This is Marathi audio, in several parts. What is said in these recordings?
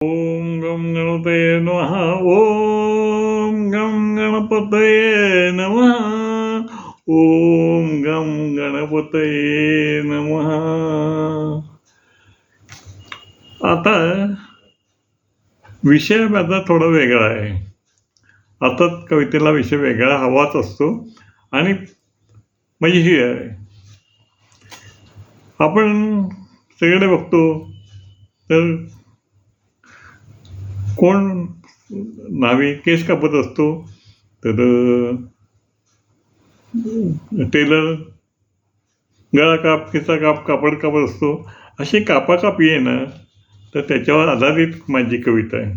ओम गम गणपतये नमः. ओम गम गणपतये नमः. ओम गम गणपतये नमः. आता विषय माझा थोडा वेगळा आहे. अर्थात कवितेला विषय वेगळा हवाच असतो आणि मजेशीर आहे. आपण सगळे बघतो तर कोण न्हावी केस कापत असतो तर टेलर गळा काप खिसा काप कापड कापत असतो. अशी कापाकापी आहे ना, तर त्याच्यावर आधारित माझी कविता आहे.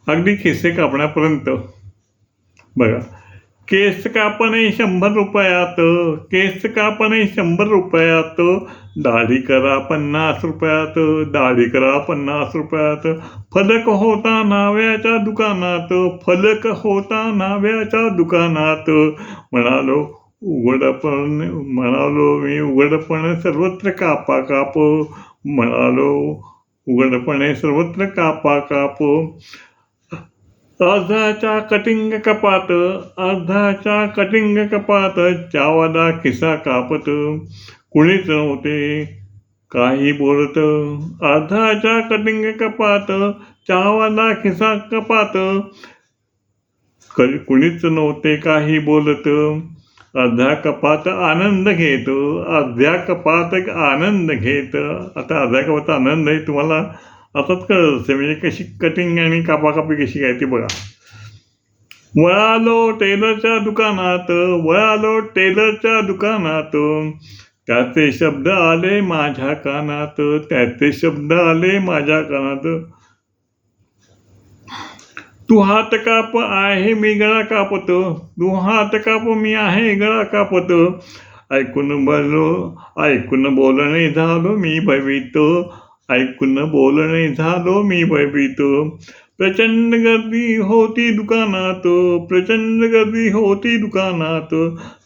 अगदी खिसे कापण्यापर्यंत बघा. केस कापणे 100 रुपयात, केस कापणे 100 रुपयात, दाढी करा 50 रुपयात, दाढी करा 50 रुपयात. फलक होता न्हाव्याच्या दुकानात, फलक होता न्हाव्याच्या दुकानात. म्हणालो मी उघडपणे सर्वत्र कापा काप, म्हणालो उघडपणे सर्वत्र कापा काप. अर्धाच्या कटिंग कपात, अर्धाच्या कटिंग कपात, चावाला खिसा कापत, कुणीच नव्हते काही बोलत. अर्धाच्या कटिंग कपात, चावाला खिसा कपात, कुणीच नव्हते काही बोलत. अर्ध्या कपात आनंद घेत, अर्ध्या कपात आनंद घेत. आता अर्ध्या कपात आनंद आहे तुम्हाला आताच कळत असते, म्हणजे कशी कटिंग आणि कापाकापी कशी काय ती बघा. वळालो टेलरच्या दुकानात, वळालो टेलरच्या दुकानात, त्याचे शब्द आले माझ्या कानात, त्याचे शब्द आले माझ्या कानात. तू हात काप आहे मी गळा कापत, तू हात काप मी आहे गळा कापत. ऐकून बोलणे झालो मी भयभीत, ऐकून बोलणे झालो मी भयभीत. प्रचंड गर्दी होती दुकानात, प्रचंड गर्दी होती दुकानात.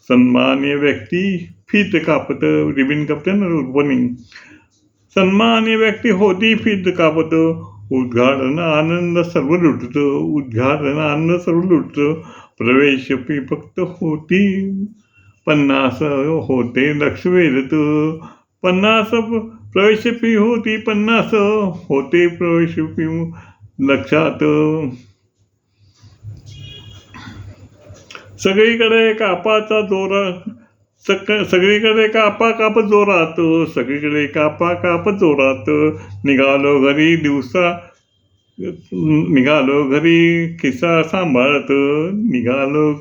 सन्मान्य व्यक्ती फीत कापत, रिबिन कापते ना रुबनिंग. सन्मान्य व्यक्ती होती फीत कापत. उद्घाटन आनंद सर्व लुटत, उद्घाटन आनंद सर्व लुटत. प्रवेश फी फक्त होती 50 होते लक्ष वेधत. 50 प्रवेश फी होती 50 होते प्रवेश फी लक्षात. सगळीकडे कापाचा जोरात, सगळीकडे कापा काप जोरात, सगळीकडे कापा काप जोरात. निघालो घरी दिवसा, निघालो घरी खिसा सांभाळत, निघालो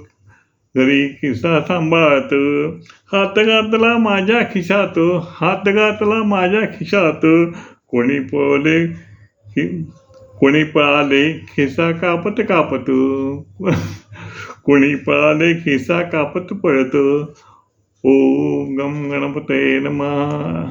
घरी खिसा सांभाळत. हात घातला माझ्या खिशात, हात घातला माझ्या खिशात. कोणी पळाले खिसा कापत कापत, कोणी पळाले खिसा कापत पळत. ओम गम गणपतये नमः.